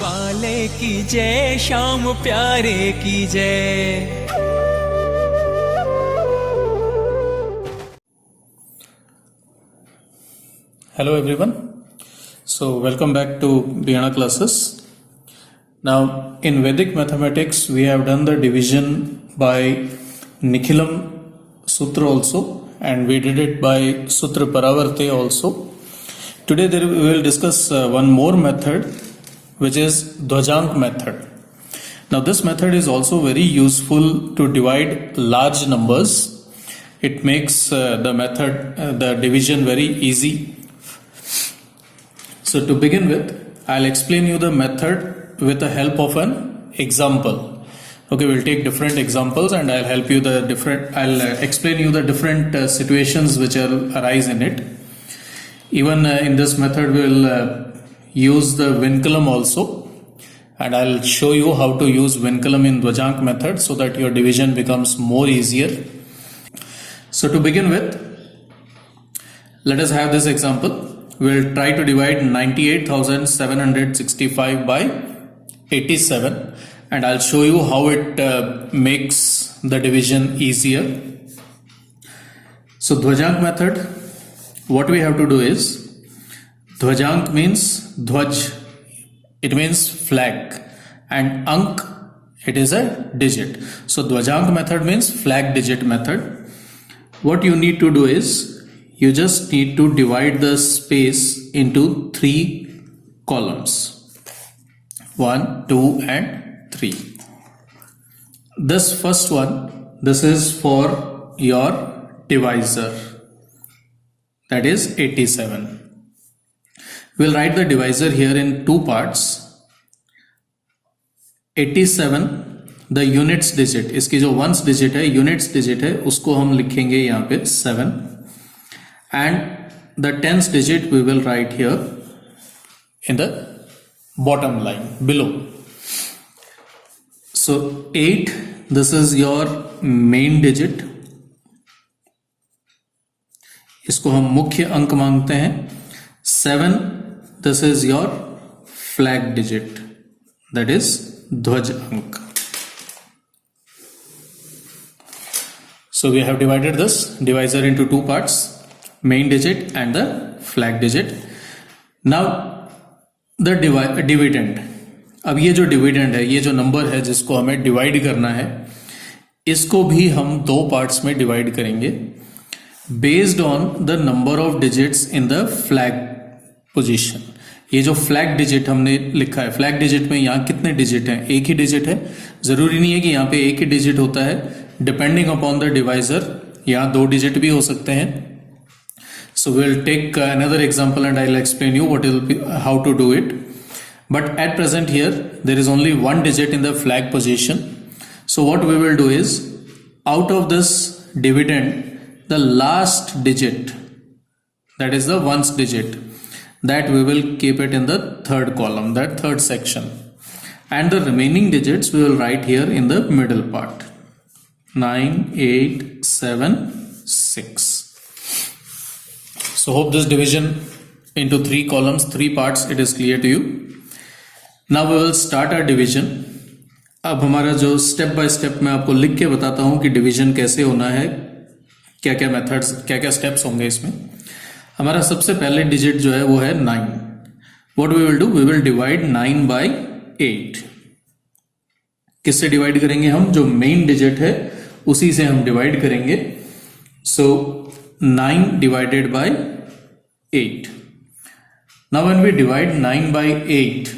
वाले की जय, श्याम प्यारे की जय। Hello everyone. So welcome back to Biyana classes. Now in Vedic mathematics we have done the division by Nikhilam Sutra also, and we did it by Sutra Paravarte also. Today we will discuss one more method, which is Dhwajank method. Now this method is also very useful to divide large numbers. It makes the division very easy. So to begin with, I'll explain you the method with the help of an example. Okay, we'll take different examples and I'll explain you the different situations which will arise in it. Even in this method, we'll use the vinculum also, and I'll show you how to use vinculum in Dhwajank method so that your division becomes more easier. So to begin with, let us have this example. We'll try to divide 98,765 by 87, and I'll show you how it makes the division easier. So Dhwajank method, what we have to do is, Dhwajank means Dhwaj, it means flag, and Ank, it is a digit. So Dhwajank method means flag digit method. What you need to do is, you just need to divide the space into 3 columns, 1, 2 and 3. This first one, this is for your divisor, that is 87. We'll write the divisor here in 2 parts. 87, the units digit, इसकी जो ones digit है, units digit है, उसको हम लिखेंगे यहाँ पे 7, and the tens digit we will write here in the bottom line below. So 8, this is your main digit, इसको हम मुख्य अंक मांगते हैं. 7, this is your flag digit, that is ध्वज अंक. So we have divided this divisor into 2 parts, main digit and the flag digit. Now the dividend. अब ये जो डिविडेंड है, ये जो नंबर है जिसको हमें डिवाइड करना है, इसको भी हम 2 पार्ट्स में डिवाइड करेंगे based on the number of digits in the flag position. ये जो फ्लैग डिजिट हमने लिखा है, फ्लैग डिजिट में यहाँ कितने डिजिट हैं? एक ही डिजिट है. जरूरी नहीं है कि यहाँ पे एक ही डिजिट होता है. डिपेंडिंग अपॉन द डिवाइजर यहाँ 2 डिजिट भी हो सकते हैं. So we'll take another example and I'll explain you how to do it. But at present here, there is only 1 digit in the flag position. So what we will do is, out of this dividend, the last digit, that is the ones digit, that we will keep it in the 3rd column, that 3rd section. And the remaining digits we will write here in the middle part. 9, 8, 7, 6. So hope this division into 3 columns, 3 parts, it is clear to you. Now we will start our division. अब हमारा जो step by step मैं आपको लिख के बताता हूँ कि डिवीजन कैसे होना है, क्या क्या मेथड्स, क्या क्या स्टेप्स होंगे इसमें. हमारा सबसे पहले डिजिट जो है वो है 9. What we will do? We will divide 9 by 8. किससे डिवाइड करेंगे हम? जो मेन डिजिट है उसी से हम डिवाइड करेंगे. So 9 divided by 8. Now when we divide 9 by 8,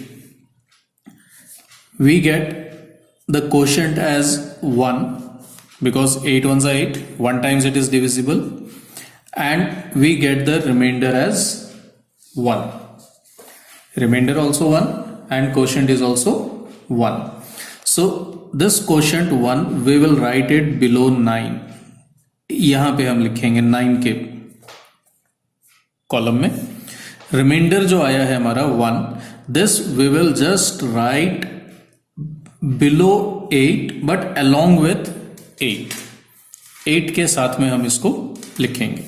we get the quotient as 1, because 8 ones are 8, 1 times it is divisible, and we get the remainder as 1. Remainder also 1 and quotient is also 1. So this quotient 1, we will write it below 9. यहां पे हम लिखेंगे 9 के column में. Reminder जो आया है हमारा 1, this we will just write below 8 but along with 8. 8 के साथ में हम इसको लिखेंगे.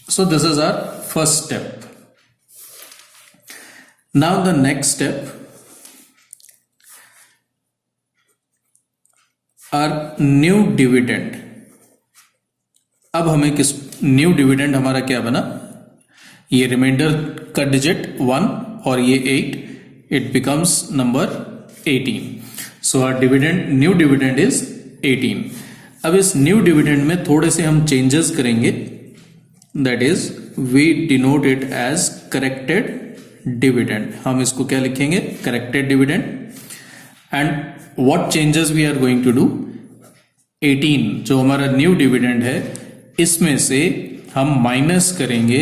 So this is our first step. Now the next step, our new dividend, अब हमें किस न्यू डिविडेंड हमारा क्या बना, ये रिमाइंडर का डिजिट 1 और ये 8, it becomes number 18. So our dividend, new dividend is 18. अब इस न्यू डिविडेंड में थोड़े से हम चेंजेस करेंगे, that is we denote it as corrected dividend. हम इसको क्या लिखेंगे, corrected dividend. And what changes we are going to do, 18 जो हमारा न्यू डिविडेंड है इसमें से हम माइनस करेंगे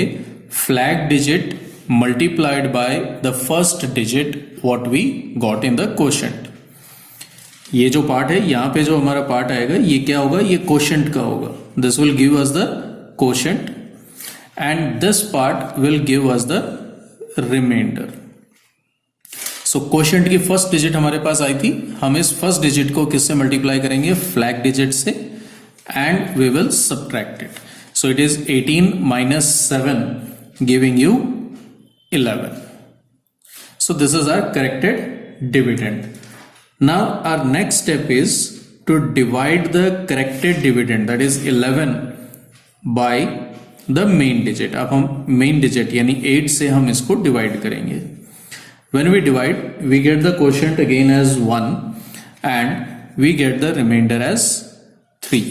flag digit multiplied by the first digit what we got in the quotient. ये जो पार्ट है यहां पे जो हमारा पार्ट आएगा ये क्या होगा, ये क्वोशंट का होगा. This will give us the quotient and this part will give us the remainder. So quotient की फर्स्ट डिजिट हमारे पास आई थी, हम इस फर्स्ट डिजिट को किससे मल्टीप्लाई करेंगे, फ्लैग डिजिट से, and we will subtract it. So it is 18 minus 7 giving you 11. So this is our corrected dividend. Now our next step is to divide the corrected dividend, that is 11, by the main digit. अब हम main digit यानी 8 से हम इसको divide करेंगे. When we divide, we get the quotient again as 1 and we get the remainder as 3.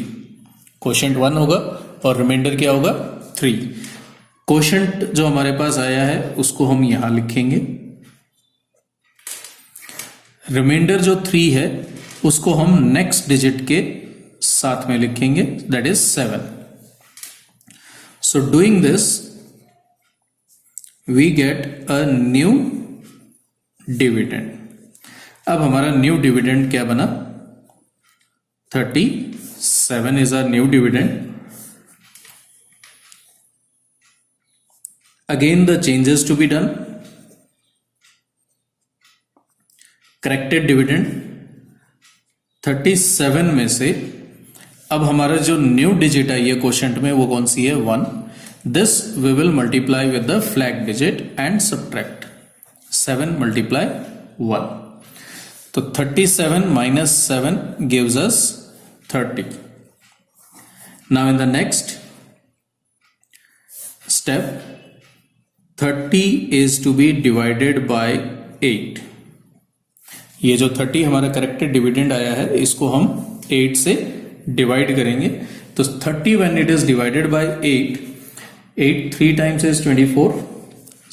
Quotient 1 होगा और remainder क्या होगा, 3. क्वोशंट जो हमारे पास आया है उसको हम यहां लिखेंगे, रिमाइंडर जो 3 है उसको हम नेक्स्ट डिजिट के साथ में लिखेंगे, that is 7. So doing this we get a new dividend. अब हमारा न्यू डिविडेंड क्या बना, 37 is our new dividend. Again the changes to be done. Corrected dividend 37 में से अब हमारा जो न्यू डिजिट आई है क्वोशंट में वो कौन सी है, 1. This we will multiply with the flag digit and subtract. 7 multiply 1, तो 37 minus 7 gives us 30. Now in the next step 30 is to be divided by 8. ये जो 30 हमारा करेक्टेड डिविडेंड आया है इसको हम 8 से डिवाइड करेंगे. तो 30 when it is divided by 8, 8 3 times is 24.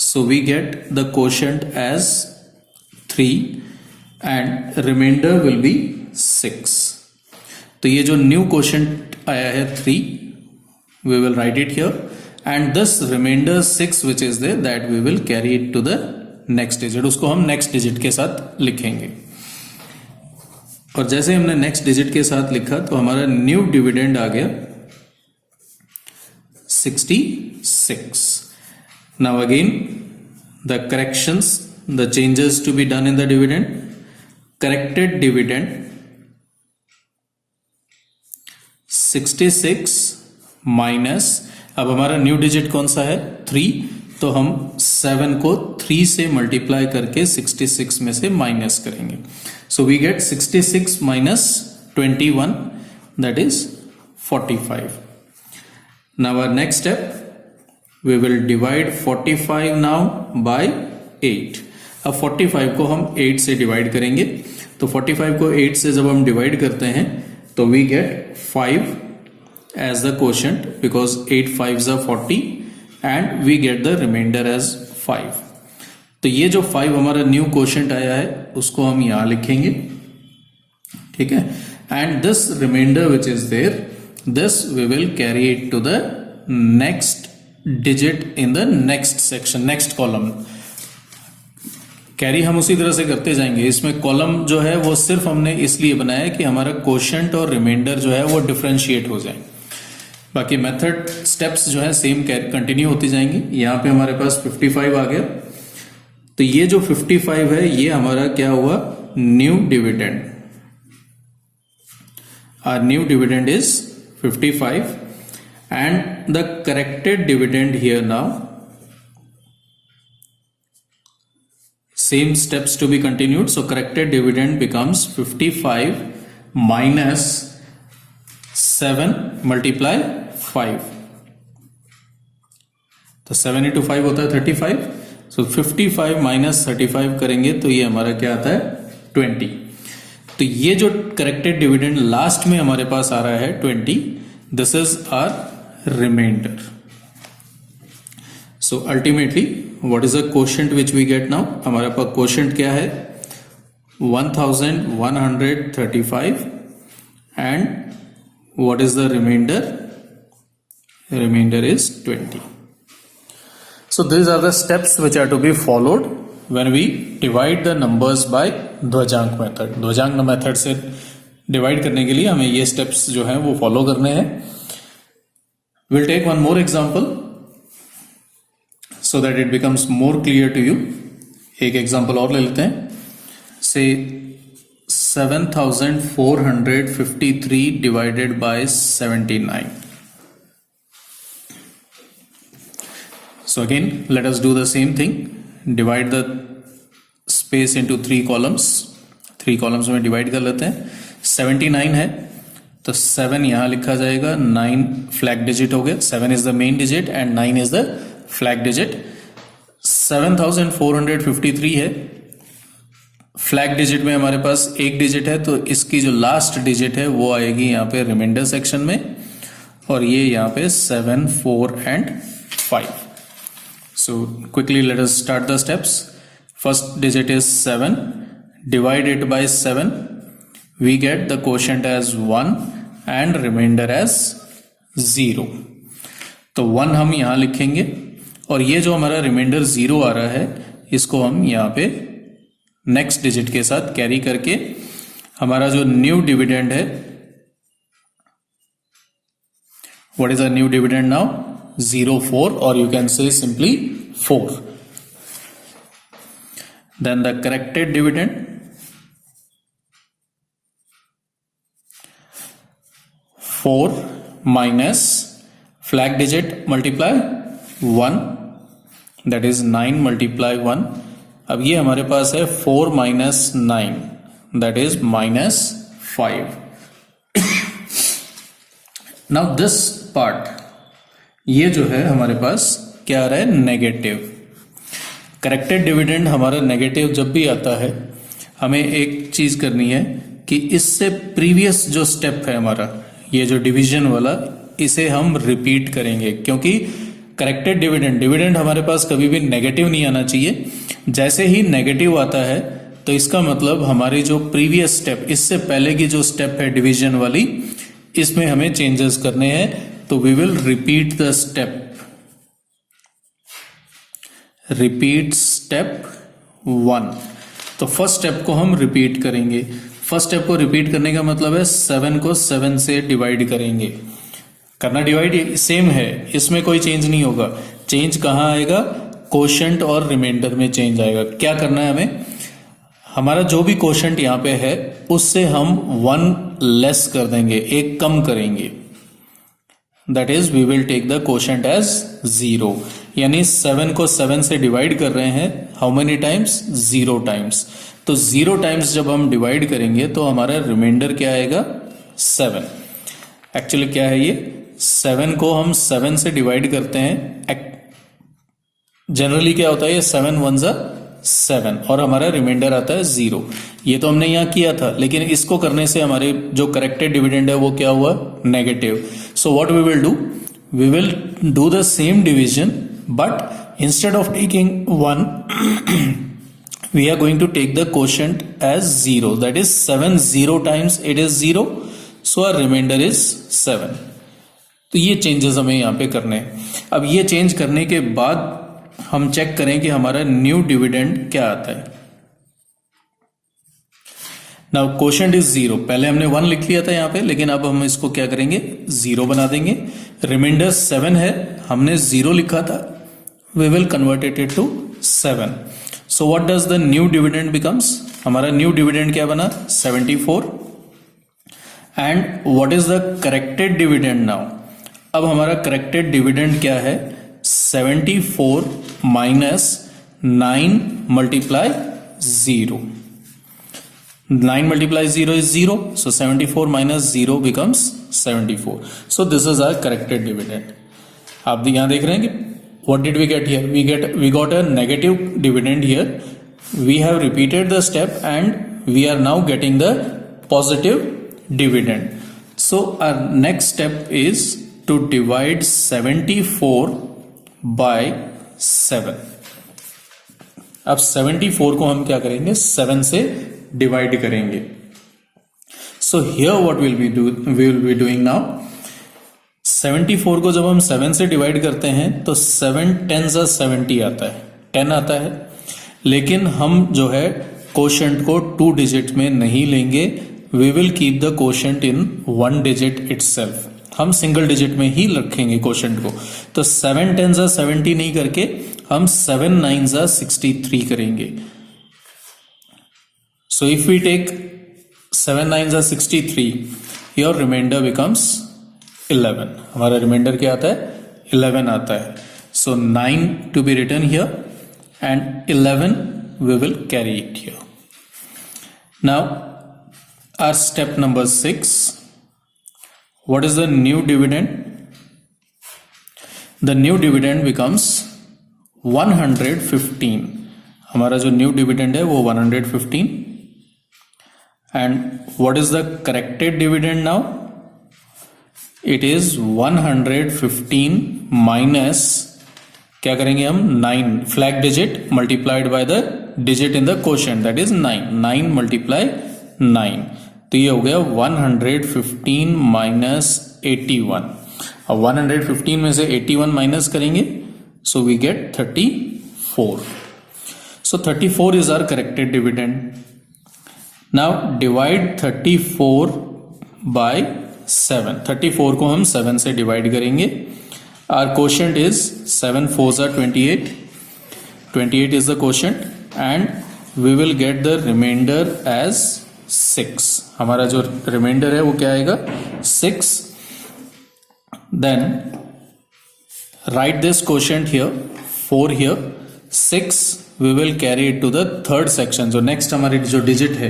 So we get the quotient as 3 and remainder will be 6. तो ये जो न्यू क्वोशंट आया है 3, we will write it here. And this remainder 6 which is there, that we will carry it to the next digit. उसको हम next digit के साथ लिखेंगे. और जैसे हमने next digit के साथ लिखा तो हमारा new dividend आ गया 66. Now again the corrections, the changes to be done in the dividend. Corrected dividend 66 minus, अब हमारा न्यू डिजिट कौन सा है, 3, तो हम 7 को 3 से मल्टीप्लाई करके 66 में से माइनस करेंगे. So we get 66 minus 21, that is 45. Now our next step, we will divide 45 now by 8. अब 45 को हम 8 से डिवाइड करेंगे, तो 45 को 8 से जब हम डिवाइड करते हैं तो we get 5 as the quotient because 8 5s are 40 and we get the remainder as 5. तो ये जो 5 हमारा न्यू क्वोशंट आया है उसको हम यहां लिखेंगे, ठीक है. And this remainder which is there, this we will carry it to the next digit in the next section, next column. Carry हम उसी तरह से करते जाएंगे. इसमें कॉलम जो है वो सिर्फ हमने इसलिए बनाया कि हमारा क्वोशंट और रिमाइंडर जो है वो डिफरेंशिएट हो जाए. बाकी मेथड स्टेप्स जो है सेम कंटिन्यू होती जाएंगी. यहाँ पे हमारे पास 55 आ गया, तो ये जो 55 है ये हमारा क्या हुआ, new dividend. Our new dividend is 55 and the corrected dividend here now, same steps to be continued. So corrected dividend becomes 55 minus 7 multiply 5, तो 7 इंटू 5 होता है 35। सो 55 माइनस 35 करेंगे तो ये हमारा क्या आता है 20। तो ये जो करेक्टेड डिविडेंड लास्ट में हमारे पास आ रहा है 20, this is our remainder. So ultimately what is the quotient which we get now? हमारे पास क्वोशंट क्या है 1135 and what is the remainder? Remainder is 20. So these are the steps which are to be followed when we divide the numbers by ध्वजांक method. ध्वजांक method से divide करने के लिए हमें ये स्टेप्स जो हैं वो फॉलो करने हैं। We'll take one more example so that it becomes more clear to you. एक एग्जाम्पल और ले लेते हैं। Say 7453 divided by 79. So again, let us do the same thing. Divide the space into 3 columns. 3 columns में divide कर लेते हैं। 79 है तो 7 यहाँ लिखा जाएगा, 9 फ्लैग डिजिट हो गया। 7 is the main digit and 9 is the flag digit. 7453 है, फ्लैग डिजिट में हमारे पास एक डिजिट है तो इसकी जो लास्ट डिजिट है वो आएगी यहाँ पे रिमाइंडर सेक्शन में, और ये यहाँ पे 7, 4 and 5. So quickly let us start the steps. First digit is 7. Divide it by 7. We get the quotient as 1 and remainder as 0. तो 1 हम यहाँ लिखेंगे और ये जो हमारा रिमाइंडर 0 आ रहा है इसको हम यहाँ पे नेक्स्ट डिजिट के साथ कैरी करके हमारा जो न्यू डिविडेंड है, what is a new dividend now? 04, or you can say simply 4. Then the corrected dividend, 4 minus flag digit multiply 1, that is 9 multiply 1. अब ये हमारे पास है 4 minus 9, that is minus 5. Now this part, ये जो है हमारे पास क्या आ रहा है? नेगेटिव। करेक्टेड डिविडेंड हमारा नेगेटिव जब भी आता है हमें एक चीज करनी है कि इससे प्रीवियस जो स्टेप है हमारा, ये जो डिवीजन वाला, इसे हम रिपीट करेंगे, क्योंकि करेक्टेड डिविडेंड हमारे पास कभी भी नेगेटिव नहीं आना चाहिए। जैसे ही नेगेटिव आता है तो इसका मतलब हमारी जो प्रीवियस स्टेप, इससे पहले की जो स्टेप है डिवीजन वाली, इसमें हमें चेंजेस करने हैं। तो we will repeat the step, repeat step 1। तो फर्स्ट स्टेप को हम रिपीट करेंगे। फर्स्ट स्टेप को रिपीट करने का मतलब है 7 को 7 से डिवाइड करेंगे। करना डिवाइड सेम है, इसमें कोई चेंज नहीं होगा। चेंज कहाँ आएगा? कोशेंट और रिमाइंडर में चेंज आएगा। क्या करना है हमें? हमारा जो भी कोशेंट यहाँ पे है उससे हम 1 लेस कर देंगे, एक कम करेंगे। That is we will take the quotient as 0, यानी 7 को 7 से डिवाइड कर रहे हैं। How many times? 0 टाइम्स। तो 0 टाइम्स जब हम डिवाइड करेंगे तो हमारा रिमाइंडर क्या आएगा? 7। एक्चुअली क्या है ये? 7 को हम 7 से डिवाइड करते हैं। जनरली क्या होता है? ये 7 1 7 और हमारा रिमाइंडर आता है 0। ये तो हमने यहाँ किया था, लेकिन इसको करने से हमारे जो करेक्टेड डिविडेंड है वो क्या हुआ? Negative. So what we will do? We will do the same division, but instead of taking 1 we are going to take the quotient as 0. That is 7 0 times it is 0. So our remainder is 7. तो ये changes हमें यहाँ पे करने हैं। अब ये change करने के बाद हम चेक करें कि हमारा न्यू डिविडेंड क्या आता है। Now quotient is 0। पहले हमने 1 लिख लिया था यहाँ पे, लेकिन अब हम इसको क्या करेंगे? 0 बना देंगे। रिमाइंडर 7 है, हमने 0 लिखा था, we will convert it to 7। So what does the new dividend becomes? हमारा न्यू डिविडेंड क्या बना? 74। And what is the corrected dividend now? अब हमारा करेक्टेड डिविडेंड क्या है? 74 minus 9 multiply 0। 9 multiplies 0 is 0. So 74 minus 0 becomes 74. So this is our corrected dividend. आप यहाँ देख रहे हैं कि what did we get here? We got a negative dividend here. We have repeated the step and we are now getting the positive dividend. So our next step is to divide 74 by 7. अब 74 को हम क्या करेंगे? 7 से divide करेंगे. So here what will be doing now, 74 को जब हम 7 से डिवाइड करते हैं तो 7 10s are 70 आता है, 10 आता है. लेकिन हम जो है कोशेंट को 2 डिजिट में नहीं लेंगे. We will keep the quotient in 1 digit itself. हम सिंगल डिजिट में ही रखेंगे कोशेंट को. तो 7 10s are 70 नहीं करके हम 7 9s are 63 करेंगे. So if we take 7 9s are 63, your remainder becomes 11. हमारा रिमाइंडर क्या आता है? 11 आता है. So 9 to be written here and 11 we will carry it here. Now our step number 6. What is the new dividend? The new dividend becomes 115. हमारा जो new dividend है वो 115. And what is the corrected dividend now? It is 115 minus, क्या करेंगे हम? 9 flag digit multiplied by the digit in the quotient, that is 9. 9 multiply 9, तो ये हो गया 115 माइनस 81. अब 115 में से 81 माइनस करेंगे, so we gate 34. So 34 is our corrected dividend. Now divide 34 by 7. 34 को हम 7 से डिवाइड करेंगे. Our quotient is 7 4s are 28. 28 is the quotient and we will get the remainder as 6. हमारा जो रिमाइंडर है वो क्या आएगा? 6. Then write this quotient here, 4 here, 6. We will carry it to the third section. जो next हमारी जो digit है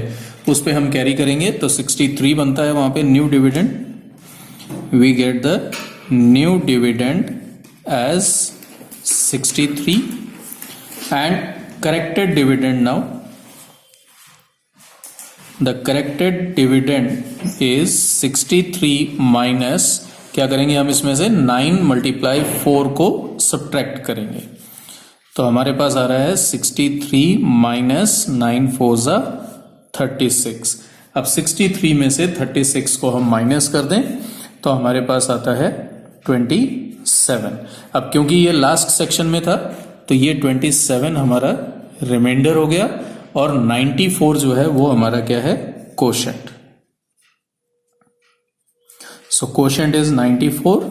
उस पे हम कैरी करेंगे, तो 63 बनता है वहां पे new dividend. We get the new dividend as 63 and corrected dividend. Now the corrected dividend is 63 minus, क्या करेंगे हम इसमें से 9 मल्टीप्लाई 4 को सब्ट्रैक्ट करेंगे, तो हमारे पास आ रहा है 63 माइनस 9 4s are 36. अब 63 में से 36 को हम माइनस कर दें तो हमारे पास आता है 27. अब क्योंकि ये लास्ट सेक्शन में था तो ये 27 हमारा रिमाइंडर हो गया और 94 जो है वो हमारा क्या है? Quotient. So quotient is 94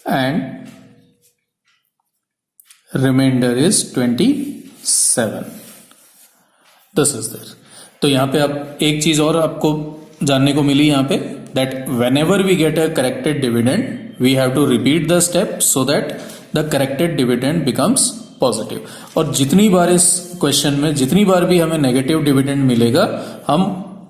and remainder is 27. This is there. तो यहां पे आप एक चीज और आपको जानने को मिली यहां पे, that whenever we get a corrected dividend we have to repeat the step so that the corrected dividend becomes positive. और जितनी बार इस क्वेश्चन में जितनी बार भी हमें नेगेटिव डिविडेंड मिलेगा हम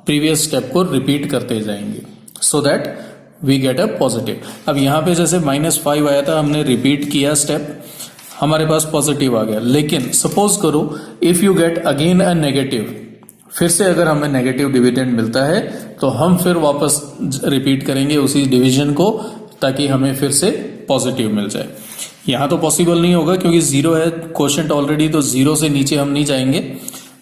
प्रीवियस स्टेप को रिपीट करते जाएंगे so that we get a positive. अब यहां पे जैसे -5 आया था, हमने रिपीट किया स्टेप, हमारे पास पॉजिटिव आ गया. लेकिन सपोज करो if you gate again a negative, फिर से अगर हमें नेगेटिव डिविडेंड मिलता है तो हम फिर वापस रिपीट करेंगे उसी डिवीजन को ताकि हमें फिर से पॉजिटिव मिल जाए. यहां तो पॉसिबल नहीं होगा क्योंकि 0 है क्वोशिएंट ऑलरेडी, तो 0 से नीचे हम नहीं जाएंगे.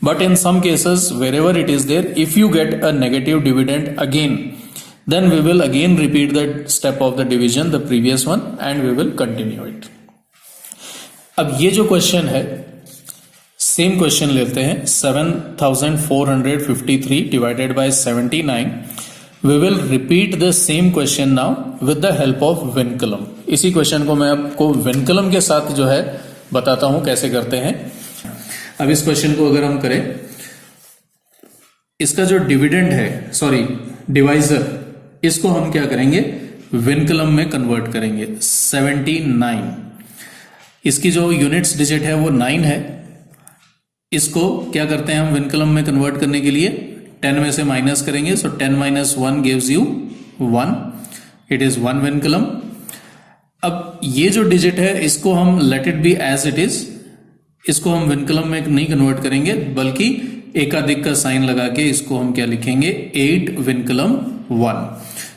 But in some cases wherever it is there, if you get a negative dividend again, then we will again repeat the step of the division, the previous one, and we will continue it. अब ये जो question है same question लेते हैं. 7453 divided by 79. We will repeat the same question now with the help of vinculum. इसी question को मैं आपको विनकलम के साथ जो है बताता हूं कैसे करते हैं. अब इस क्वेश्चन को अगर हम करें, इसका जो डिविडेंड है, सॉरी डिवाइजर, इसको हम क्या करेंगे? विनकलम में कन्वर्ट करेंगे. 79, इसकी जो यूनिट्स डिजिट है वो 9 है. इसको क्या करते हैं हम विनकलम में कन्वर्ट करने के लिए? 10 में से माइनस करेंगे, so 10 minus 1 gives you 1, it is 1 vinculum. अब ये जो डिजिट है इसको हम let it be as it is, इसको हम विनकलम में नहीं कन्वर्ट करेंगे बल्कि एकाधिक का साइन लगा के इसको हम क्या लिखेंगे, 8 विनकलम 1।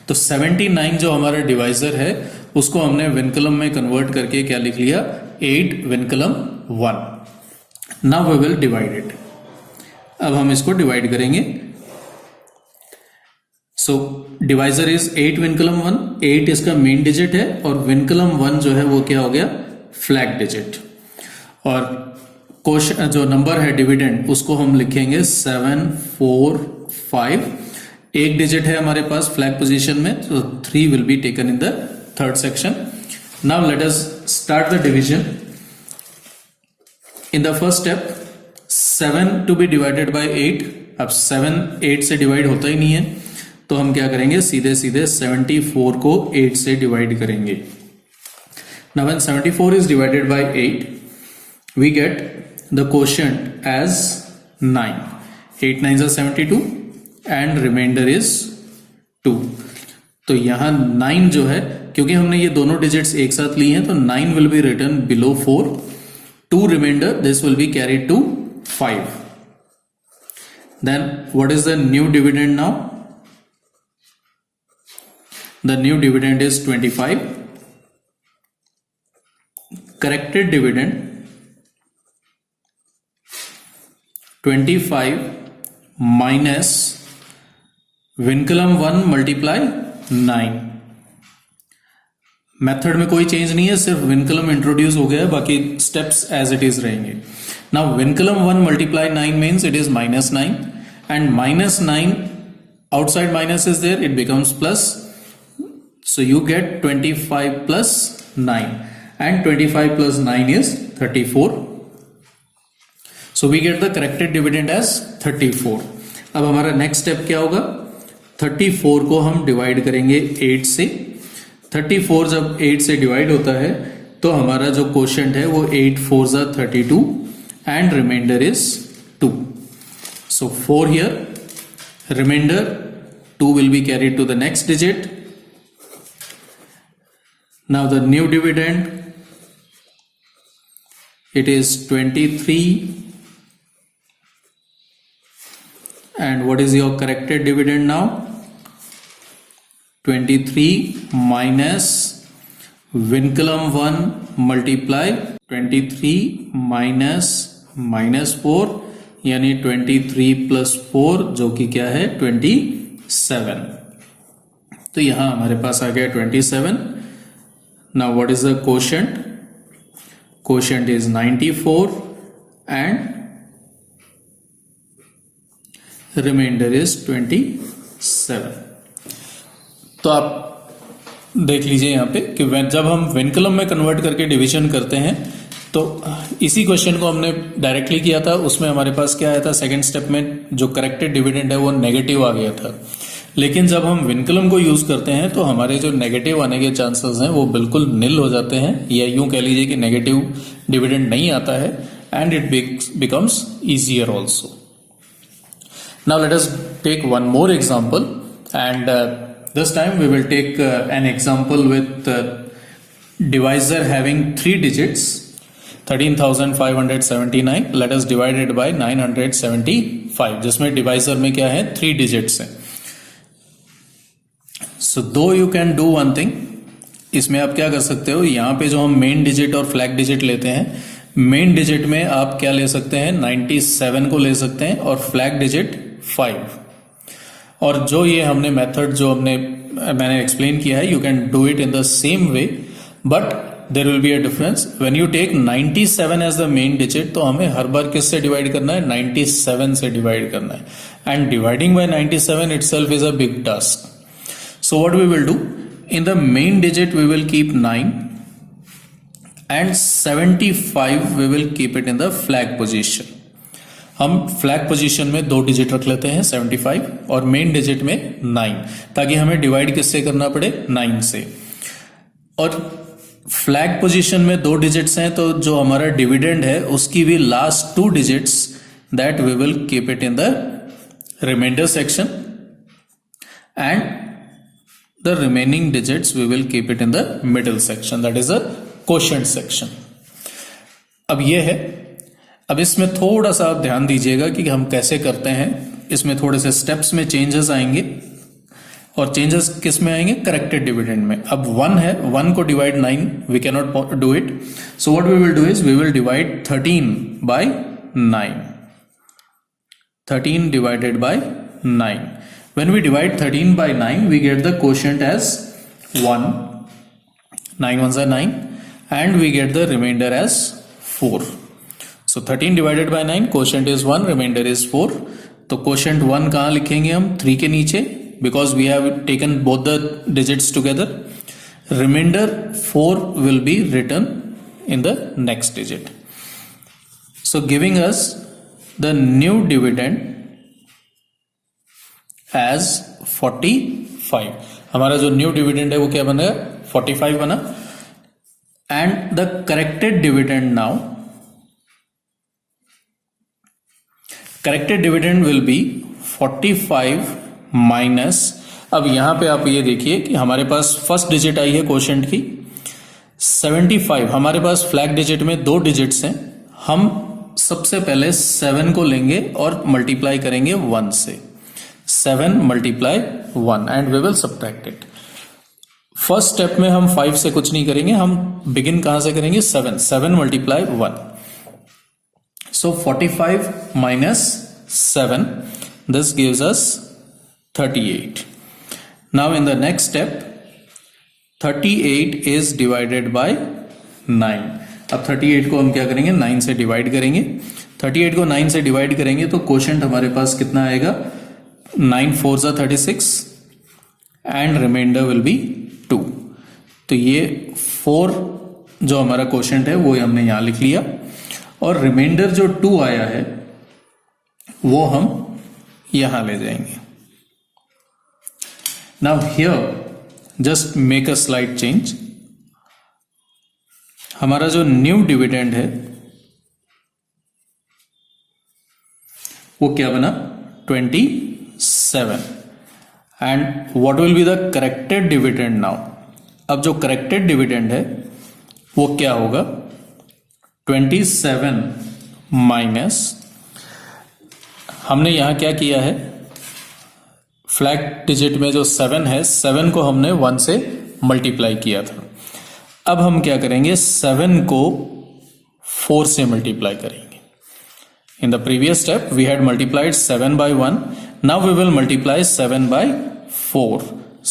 तो 79 जो हमारा डिवाइजर है उसको हमने विनकलम में कन्वर्ट करके क्या लिख लिया, 8 vinculum 1। Now we will divide it. अब हम इसको डिवाइड करेंगे। सो डिवाइजर इज 8 विनकलम 1, 8 इसका मेन डिजिट है और विनकलम 1 जो है वो क्या हो गया, फ्लैग डिजिट। और क्वेश्चन जो नंबर है डिविडेंड उसको हम लिखेंगे 7, 4, 5। एक डिजिट है हमारे पास फ्लैग पोजीशन में, तो 3 will be taken in the third section. Now let us start the division. In the first step 7 to be divided by 8। अब 7 8 से डिवाइड होता ही नहीं है, तो हम क्या करेंगे, सीधे सीधे 74 को 8 से डिवाइड करेंगे। Now when 74 is divided by 8 we get the quotient as 9. 8 9s are 72 and remainder is 2. तो यहां 9 जो है, क्योंकि हमने ये दोनों डिजिट्स एक साथ लिए हैं, तो 9 will be written below 4. 2 remainder, this will be carried to 5. Then what is the new dividend now? The new dividend is 25. Corrected dividend 25 minus विनकलम 1 multiply 9। Method में कोई चेंज नहीं है, सिर्फ विनकलम इंट्रोड्यूस हो गया है, बाकी स्टेप्स एज इट इज रहेंगे। Now vinculum 1 multiply 9 means it is -9 and -9 outside minus is there, it becomes plus, so you get 25 plus 9 and 25 plus 9 is 34। So we get the corrected dividend as 34. अब हमारा next step क्या होगा, 34 को हम divide करेंगे 8 से। 34 जब 8 से डिवाइड होता है तो हमारा जो क्वोशंट है वो 8 4s are 32 and remainder is 2. So 4 here, remainder 2 will be carried to the next digit. Now the new dividend, it is 23. And what is your corrected dividend now? 23 minus विनकलम 1 multiply 23 minus -4 यानी 23 plus 4 जो कि क्या है 27। तो यहां हमारे पास आ गया 27। Now what is the quotient? Quotient is 94 and remainder is 27। तो आप देख लीजिए यहाँ पे कि जब हम विनकलम में कन्वर्ट करके डिवीजन करते हैं तो इसी क्वेश्चन को हमने डायरेक्टली किया था, उसमें हमारे पास क्या आया था, सेकंड स्टेप में जो करेक्टेड डिविडेंड है वो नेगेटिव आ गया था। लेकिन जब हम विनकलम को यूज करते हैं तो हमारे जो नेगेटिव आने के चांसेस हैं वो बिल्कुल निल हो जाते हैं, या यूं कह लीजिए कि नेगेटिव डिविडेंड नहीं आता है and it becomes easier also. Now let us take one more example, and this time we will take an example with divisor having 3 digits, 13,579. Let us divide it by 975, जिसमें divisor में क्या है 3 digits हैं। So though you can do one thing, इसमें आप क्या कर सकते हो, यहाँ पे जो हम मेन डिजिट और फ्लैग डिजिट लेते हैं, मेन डिजिट में आप क्या ले सकते हैं 97 को ले सकते हैं और फ्लैग डिजिट 5। और जो ये हमने मेथड जो मैंने एक्सप्लेन किया है, you can do it in the same way, but there will be a difference. When you take 97 as the main digit, तो हमें हर बार किससे डिवाइड करना है, 97 से डिवाइड करना है, and dividing by 97 itself is a big task. So what we will do, in the main digit we will keep 9 and 75 we will keep it in the flag position. हम flag position में 2 digit रख लेते हैं 75 और main digit में 9, ताकि हमें divide किससे करना पड़े 9 से। और फ्लैग पोजीशन में 2 डिजिट्स हैं, तो जो हमारा डिविडेंड है उसकी भी last 2 digits that we will keep it in the remainder section, and the remaining digits we will keep it in the middle section, that is the quotient section. अब ये है, अब इसमें थोड़ा सा आप ध्यान दीजिएगा कि हम कैसे करते हैं. इसमें थोड़े से स्टेप्स में चेंजेस आएंगे, और चेंजेस किस में आएंगे? करेक्टेड डिविडेंड में. अब 1 है, 1 को divide 9 we can not do it, so what we will do is we will divide 13 by 9. 13 divided by 9. When we divide 13 by 9, we get the quotient as 1. 9 ones are 9, and we get the remainder as 4. So 13 divided by 9, quotient is 1, remainder is 4. तो quotient 1 कहाँ लिखेंगे हम? 3 के नीचे, because we have taken both the digits together. Remainder 4 will be written in the next digit. So giving us the new dividend as 45. हमारा जो new dividend है वो क्या बना? 45 बना. And the corrected dividend now, corrected dividend will be 45 minus, अब यहां पे आप ये देखिए कि हमारे पास फर्स्ट डिजिट आई है क्वोशंट की 75. हमारे पास फ्लैग डिजिट में 2 डिजिट्स हैं. हम सबसे पहले 7 को लेंगे और मल्टीप्लाई करेंगे 1 से. 7 multiply 1 and we will subtract it. First step में हम 5 से कुछ नहीं करेंगे, हम बिगिन कहां से करेंगे? 7 multiply 1. So 45 minus 7, this gives us 38. Now in the next step 38 is divided by 9. अब 38 को हम क्या करेंगे? 9 से डिवाइड करेंगे. 38 को 9 से डिवाइड करेंगे तो क्वोशंट हमारे पास कितना आएगा? 9 4 जा 36 एंड रिमाइंडर विल बी 2. तो ये 4 जो हमारा क्वोशंट है वो हमने यहां लिख लिया, और रिमाइंडर जो 2 आया है वो हम यहां ले जाएंगे. Now here just make a slight change. हमारा जो न्यू डिविडेंड है वो क्या बना? 27. And what will be the corrected dividend now? अब जो करेक्टेड डिविडेंड है वो क्या होगा? 27 माइनस, हमने यहां क्या किया है? फ्लैग डिजिट में जो 7 है, 7 को हमने 1 से मल्टीप्लाई किया था. अब हम क्या करेंगे? 7 को 4 से मल्टीप्लाई करेंगे. In the previous step we had multiplied 7 by 1. Now we will multiply 7 by 4.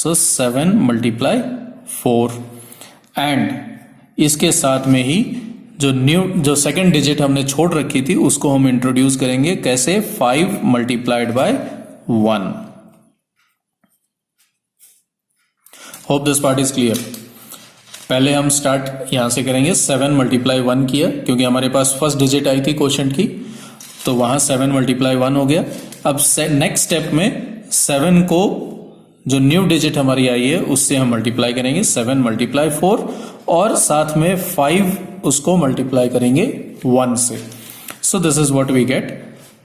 So 7 multiply 4. And इसके साथ में ही जो सेकंड डिजिट हमने छोड़ रखी थी उसको हम इंट्रोड्यूस करेंगे. कैसे? 5 multiplied by 1. Hope this part is clear. पहले हम स्टार्ट यहां से करेंगे. 7 मल्टीप्लाई 1 किया क्योंकि हमारे पास फर्स्ट डिजिट आई थी क्वोशंट की, तो वहां 7 मल्टीप्लाई 1 हो गया. अब नेक्स्ट स्टेप में 7 को जो न्यू डिजिट हमारी आई है उससे हम मल्टीप्लाई करेंगे. 7 मल्टीप्लाई 4 और साथ में 5 उसको मल्टीप्लाई करेंगे 1 से. So this is what we get,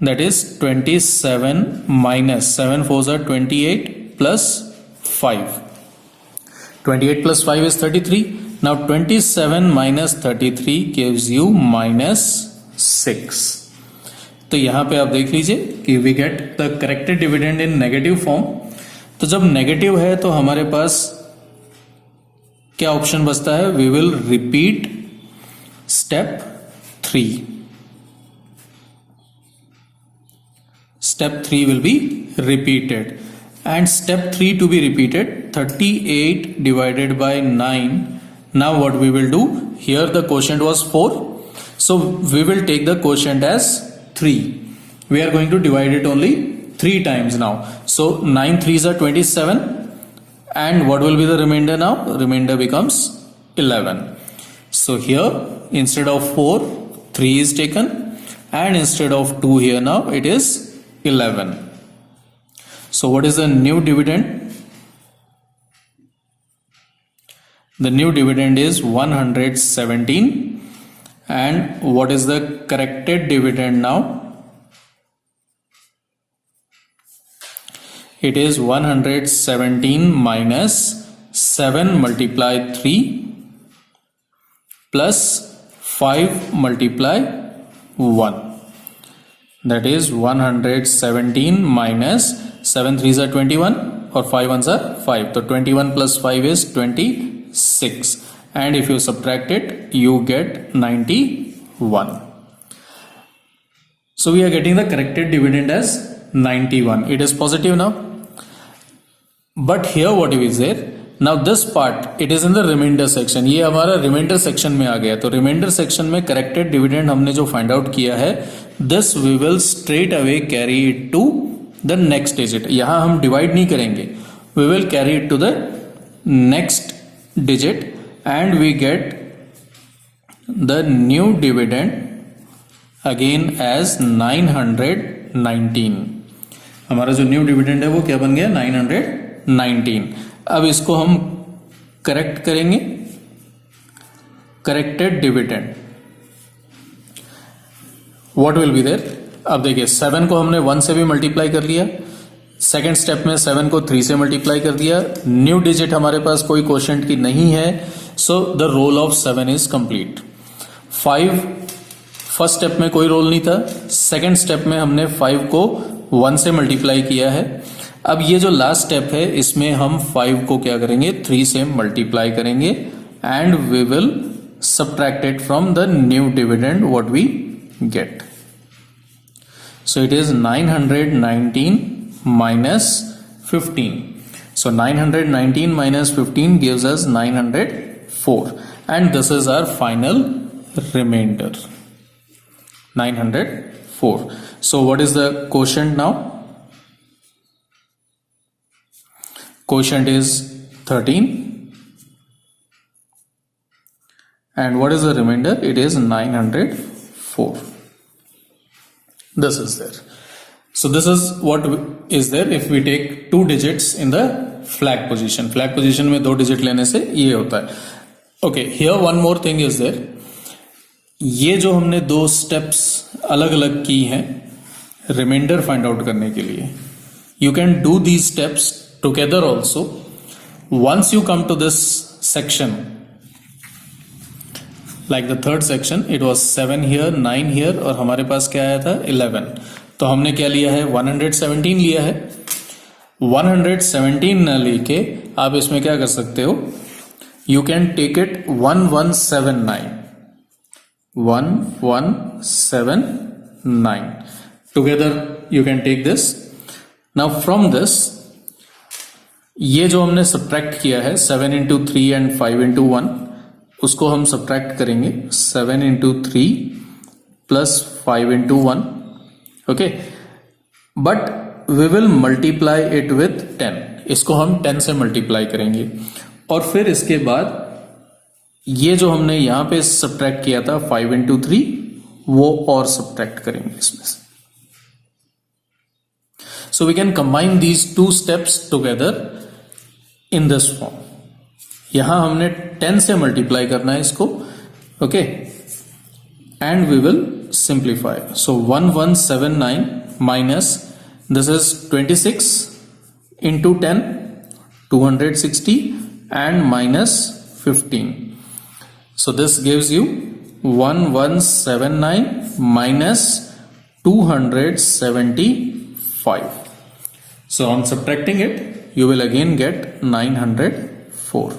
that is 27 minus 7 4 are 28 plus 5. 28 plus 5 is 33. Now 27 minus 33 gives you minus 6. तो यहां पे आप देख लीजिए कि we get the corrected dividend in negative form. तो जब नेगेटिव है तो हमारे पास क्या ऑप्शन बचता है? We will repeat step 3. Step 3 will be repeated. And step 3 to be repeated, 38 divided by 9. Now what we will do? Here the quotient was 4. So we will take the quotient as 3. We are going to divide it only 3 times now. So 9 3s are 27. And what will be the remainder now? Remainder becomes 11. So here instead of 4, 3 is taken. And instead of 2 here now it is 11. So what is the new dividend? The new dividend is 117. And what is the corrected dividend now? It is 117 minus 7 multiply 3 plus 5 multiply 1. That is 117 minus 7 3s are 21 और 5 1s are 5. तो 21 plus 5 is 26. And if you subtract it, you get 91. So we are getting the corrected dividend as 91. It is positive now. But here what is there? Now this part, it is in the remainder section. ये हमारा remainder section में आ गया. तो remainder section में corrected dividend हमने जो find out किया है, this we will straight away carry it to the next digit. यहाँ हम divide नहीं करेंगे. We will carry it to the next digit and we get the new dividend again as 919. हमारा जो न्यू डिविडेंड है वो क्या बन गया 919. अब इसको हम करेक्ट करेंगे. Corrected dividend what will be there. अब देखिए 7 को हमने 1 से भी मल्टीप्लाई कर लिया. सेकेंड स्टेप में 7 को 3 से मल्टीप्लाई कर दिया. न्यू डिजिट हमारे पास कोई क्वोशिएंट की नहीं है. So the role of 7 is complete. 5 first step में कोई रोल नहीं था. सेकेंड स्टेप में हमने 5 को 1 से मल्टीप्लाई किया है. अब ये जो लास्ट स्टेप है इसमें हम 5 को क्या करेंगे 3 से मल्टीप्लाई करेंगे and we will subtract it from the new dividend what we get. So it is 919 minus 15. So 919 minus 15 gives us 904 and this is our final remainder 904. So what is the quotient now? Quotient is 13 and what is the remainder? It is 904. This is there. So this is what is there if we take 2 digits in the flag position. Flag position में 2 digit लेने से ये होता है. Okay, here one more thing is there. ये जो हमने 2 steps अलग अलग की हैं रिमाइंडर फाइंड आउट करने के लिए, you can do these steps together also. Once you come to this section, like the third section, it was 7 here, 9 here और हमारे पास क्या आया था 11. तो हमने क्या लिया है 117 लिया है. 117 न लेके आप इसमें क्या कर सकते हो, you can take it 1179. 1179 together you can take this. Now from this ये जो हमने सब्ट्रैक्ट किया है 7 into 3 and 5 into 1 उसको हम सब्ट्रैक्ट करेंगे 7 into 3 plus 5 into 1. Okay, but we will multiply it with 10. इसको हम 10 से मल्टीप्लाई करेंगे और फिर इसके बाद ये जो हमने यहां पे सब्ट्रैक्ट किया था 5 into 3 वो और सब्ट्रैक्ट करेंगे इसमें से. So we can combine these 2 steps together in this form. यहां हमने 10 से मल्टीप्लाई करना है इसको. Okay, and we will simplify. So 1179 minus this is 26 into 10 260 and minus 15. So this gives you 1179 minus 275. So on subtracting it you will again get 904.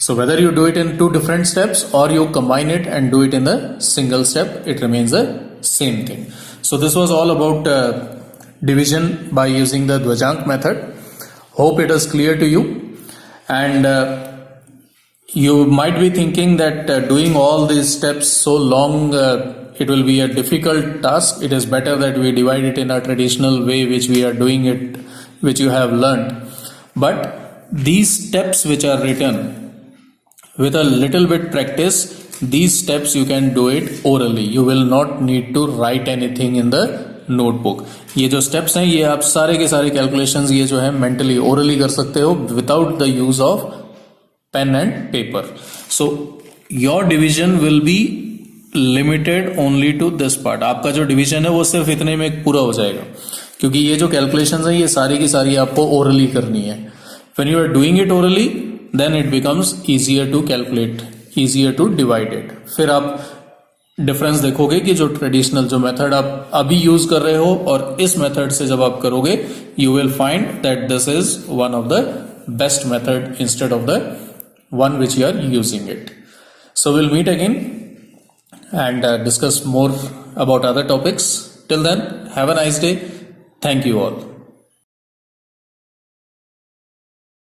So whether you do it in 2 different steps or you combine it and do it in the single step, it remains the same thing. So this was all about division by using the Dwajank method. Hope it is clear to you. And you might be thinking that doing all these steps so long, it will be a difficult task. It is better that we divide it in a traditional way which we are doing it, which you have learned. But these steps which are written, with a little bit practice, these steps you can do it orally. You will not need to write anything in the notebook. ये जो steps हैं ये आप सारे के सारे calculations ये जो है mentally orally कर सकते हो without the use of pen and paper. So your division will be limited only to this part. आपका जो डिवीजन है वो सिर्फ इतने में पूरा हो जाएगा, क्योंकि ये जो कैलकुलेशंस है ये सारी की सारी आपको ओरली करनी है. When you are doing it orally then it becomes easier to calculate, easier to divide it. फिर आप डिफरेंस देखोगे कि जो ट्रेडिशनल जो मेथड आप अभी यूज कर रहे हो और इस मेथड से जब आप करोगे, you will find that this is one of the best method instead of the one which you are using it. So we'll meet again and discuss more about other topics. Till then, have a nice day. Thank you all.